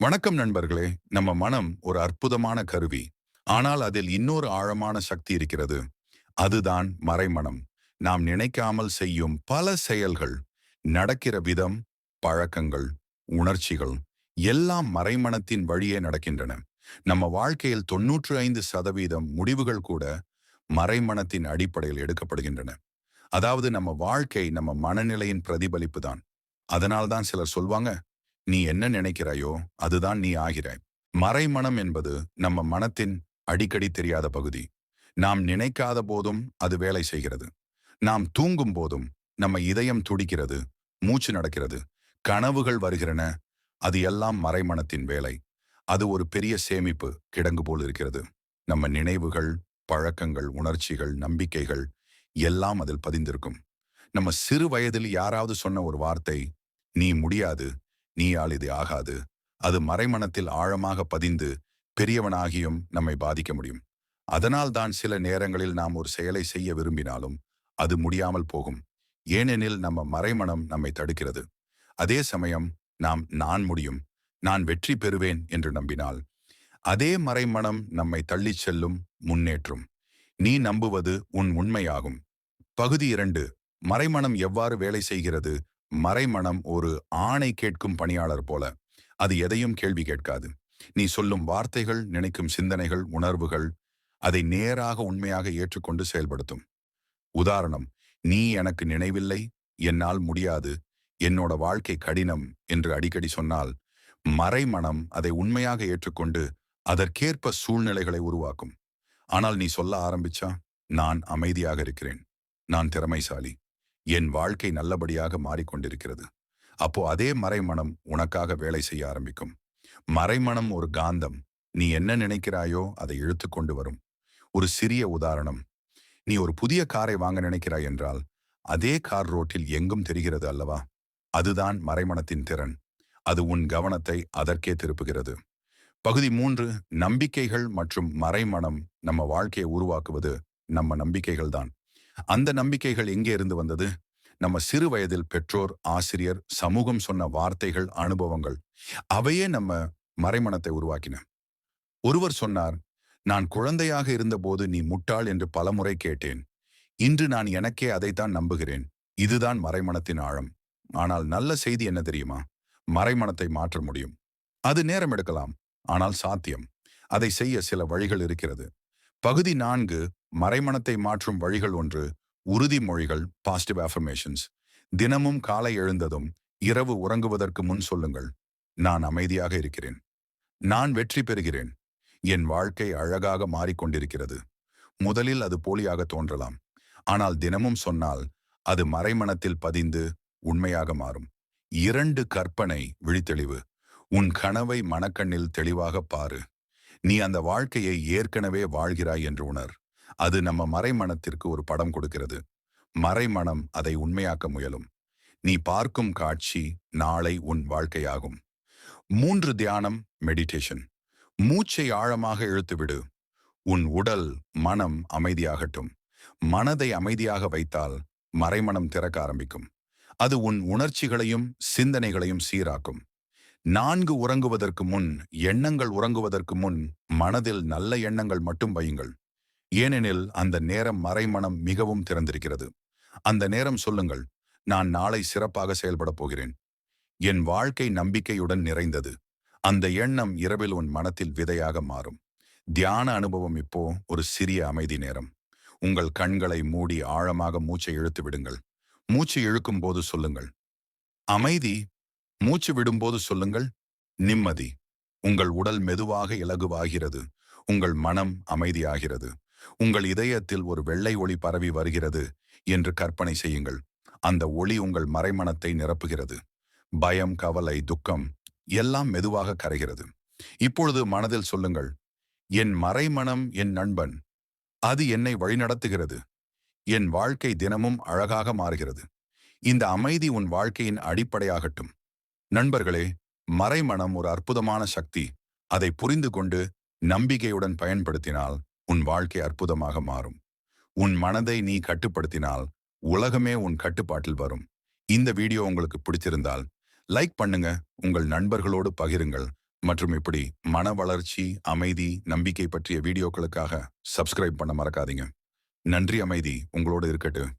வணக்கம் நண்பர்களே. நம்ம மனம் ஒரு அற்புதமான கருவி. ஆனால் அதில் இன்னொரு ஆழமான சக்தி இருக்கிறது. அதுதான் மறைமனம். நாம் நினைக்காமல் செய்யும் பல செயல்கள், நடக்கிற விதம், பழக்கங்கள், உணர்ச்சிகள் எல்லாம் மறைமனத்தின் வழியே நடக்கின்றன. நம்ம வாழ்க்கையில் 95% முடிவுகள் கூட மறைமனத்தின் அடிப்படையில் எடுக்கப்படுகின்றன. அதாவது நம்ம வாழ்க்கை நம்ம மனநிலையின் பிரதிபலிப்பு தான். அதனால்தான் சிலர் சொல்வாங்க, நீ என்ன நினைக்கிறாயோ அதுதான் நீ ஆகிறாய். மறைமனம் என்பது நம்ம மனத்தின் அடிக்கடி தெரியாத பகுதி. நாம் நினைக்காத போதும் அது வேலை செய்கிறது. நாம் தூங்கும் போதும் நம்ம இதயம் துடிக்கிறது, மூச்சு நடக்கிறது, கனவுகள் வருகிறன. அது எல்லாம் மறைமனத்தின் வேலை. அது ஒரு பெரிய சேமிப்பு கிடங்கு போல் இருக்கிறது. நம்ம நினைவுகள், பழக்கங்கள், உணர்ச்சிகள், நம்பிக்கைகள் எல்லாம் அதில் பதிந்திருக்கும். நம்ம சிறு வயதில் யாராவது சொன்ன ஒரு வார்த்தை, நீ முடியாது, நீயால் இது ஆகாது, அது மறைமனத்தில் ஆழமாக பதிந்து பெரியவனாகியும் நம்மை பாதிக்க முடியும். அதனால்தான் சில நேரங்களில் நாம் ஒரு செயலை செய்ய விரும்பினாலும் அது முடியாமல் போகும். ஏனெனில் நம்ம மறைமனம் நம்மை தடுக்கிறது. அதே சமயம் நாம் நான் முடியும், நான் வெற்றி பெறுவேன் என்று நம்பினால் அதே மறைமனம் நம்மை தள்ளிச் செல்லும், முன்னேற்றும். நீ நம்புவது உன் உண்மையாகும். பகுதி 2. மறைமனம் எவ்வாறு வேலை செய்கிறது? மறைமனம் ஒரு ஆணை கேட்கும் பணியாளர் போல. அது எதையும் கேள்வி கேட்காது. நீ சொல்லும் வார்த்தைகள், நினைக்கும் சிந்தனைகள், உணர்வுகள் அதை நேராக உண்மையாக ஏற்றுக்கொண்டு செயல்படுத்தும். உதாரணம், நீ எனக்கு நினைவில்லை, என்னால் முடியாது, என்னோட வாழ்க்கை கடினம் என்று அடிக்கடி சொன்னால், மறைமனம் அதை உண்மையாக ஏற்றுக்கொண்டு அதற்கேற்ப சூழ்நிலைகளை உருவாக்கும். ஆனால் நீ சொல்ல ஆரம்பிச்சா, நான் அமைதியாக இருக்கிறேன், நான் திறமைசாலி, என் வாழ்க்கை நல்லபடியாக மாறிக்கொண்டிருக்கிறது. அப்போ அதே மறைமனம் உனக்காக வேலை செய்ய ஆரம்பிக்கும். மறைமனம் ஒரு காந்தம். நீ என்ன நினைக்கிறாயோ அதை இழுத்து கொண்டு வரும். ஒரு சிறிய உதாரணம், நீ ஒரு புதிய காரை வாங்க நினைக்கிறாய் என்றால் அதே கார் ரோட்டில் எங்கும் தெரிகிறது அல்லவா? அதுதான் மறைமனத்தின் திறன். அது உன் கவனத்தை அதற்கே திருப்புகிறது. பகுதி 3. நம்பிக்கைகள் மற்றும் மறைமனம். நம்ம வாழ்க்கையை உருவாக்குவது நம்ம நம்பிக்கைகள் தான். அந்த நம்பிக்கைகள் எங்கே இருந்து வந்தது? நம்ம சிறு வயதில் பெற்றோர், ஆசிரியர், சமூகம் சொன்ன வார்த்தைகள், அனுபவங்கள் அவையே நம்ம மறைமனத்தை உருவாக்கின. ஒருவர் சொன்னார், நான் குழந்தையாக இருந்தபோது நீ முட்டாள் என்று பலமுறை கேட்டேன். இன்று நான் எனக்கே அதைத்தான் நம்புகிறேன். இதுதான் மறைமனத்தின் ஆழம். ஆனால் நல்ல செய்தி என்ன தெரியுமா? மறைமனத்தை மாற்ற முடியும். அது நேரம் எடுக்கலாம், ஆனால் சாத்தியம். அதை செய்ய சில வழிகள் இருக்கிறது. பகுதி 4. மறைமனத்தை மாற்றும் வழிகள். 1. உறுதிமொழிகள், பாசிட்டிவ் அஃபர்மேஷன்ஸ். தினமும் காலை எழுந்ததும் இரவு உறங்குவதற்கு முன் சொல்லுங்கள், நான் அமைதியாக இருக்கிறேன், நான் வெற்றி பெறுகிறேன், என் வாழ்க்கை அழகாக மாறிக்கொண்டிருக்கிறது. முதலில் அது போலியாக தோன்றலாம், ஆனால் தினமும் சொன்னால் அது மறைமனத்தில் பதிந்து உண்மையாக மாறும். 2. கற்பனை, விழித்தெளிவு. உன் கனவை மனக்கண்ணில் தெளிவாக பாரு. நீ அந்த வாழ்க்கையை ஏற்கனவே வாழ்கிறாய் என்று உணர். அது நம்ம மறைமனத்திற்கு ஒரு படம் கொடுக்கிறது. மறைமனம் அதை உண்மையாக்க முயலும். நீ பார்க்கும் காட்சி நாளை உன் வாழ்க்கையாகும். 3. தியானம், மெடிடேஷன். மூச்சை ஆழமாக இழுத்துவிடு. உன் உடல், மனம் அமைதியாகட்டும். மனதை அமைதியாக வைத்தால் மறைமனம் திறக்க ஆரம்பிக்கும். அது உன் உணர்ச்சிகளையும் சிந்தனைகளையும் சீராக்கும். 4. உறங்குவதற்கு முன், எண்ணங்கள் உறங்குவதற்கு முன் மனதில் நல்ல எண்ணங்கள் மட்டும் வையுங்கள். ஏனெனில் அந்த நேரம் மறைமனம் மிகவும் திறந்திருக்கிறது. அந்த நேரம் சொல்லுங்கள், நான் நாளை சிறப்பாக செயல்படப் போகிறேன், என் வாழ்க்கை நம்பிக்கையுடன் நிறைந்தது. அந்த எண்ணம் இரவில் உன் மனத்தில் விதையாக மாறும். தியான அனுபவம். இப்போ ஒரு சிறிய அமைதி நேரம். உங்கள் கண்களை மூடி ஆழமாக மூச்சை இழுத்து விடுங்கள். மூச்சு இழுக்கும் போது சொல்லுங்கள், அமைதி. மூச்சு விடும்போது சொல்லுங்கள், நிம்மதி. உங்கள் உடல் மெதுவாக இலகுவாகிறது. உங்கள் மனம் அமைதியாகிறது. உங்கள் இதயத்தில் ஒரு வெள்ளை ஒளி பரவி வருகிறது என்று கற்பனை செய்யுங்கள். அந்த ஒளி உங்கள் மறைமனத்தை நிரப்புகிறது. பயம், கவலை, துக்கம் எல்லாம் மெதுவாக கரைகிறது. இப்பொழுது மனதில் சொல்லுங்கள், என் மறைமனம் என் நண்பன். அது என்னை வழிநடத்துகிறது. என் வாழ்க்கை தினமும் அழகாக மாறுகிறது. இந்த அமைதி உன் வாழ்க்கையின் அடிப்படையாகட்டும். நண்பர்களே, மறைமனம் ஒரு அற்புதமான சக்தி. அதை புரிந்து கொண்டு நம்பிக்கையுடன் பயன்படுத்தினால் உன் வாழ்க்கை அற்புதமாக மாறும். உன் மனதை நீ கட்டுப்படுத்தினால் உலகமே உன் கட்டுப்பாட்டில் வரும். இந்த வீடியோ உங்களுக்கு பிடிச்சிருந்தால் லைக் பண்ணுங்க, உங்கள் நண்பர்களோடு பகிருங்கள். மற்றும் இப்படி மன வளர்ச்சி, அமைதி, நம்பிக்கை பற்றிய வீடியோக்களுக்காக சப்ஸ்கிரைப் பண்ண மறக்காதீங்க. நன்றி. அமைதி உங்களோடு இருக்கட்டும்.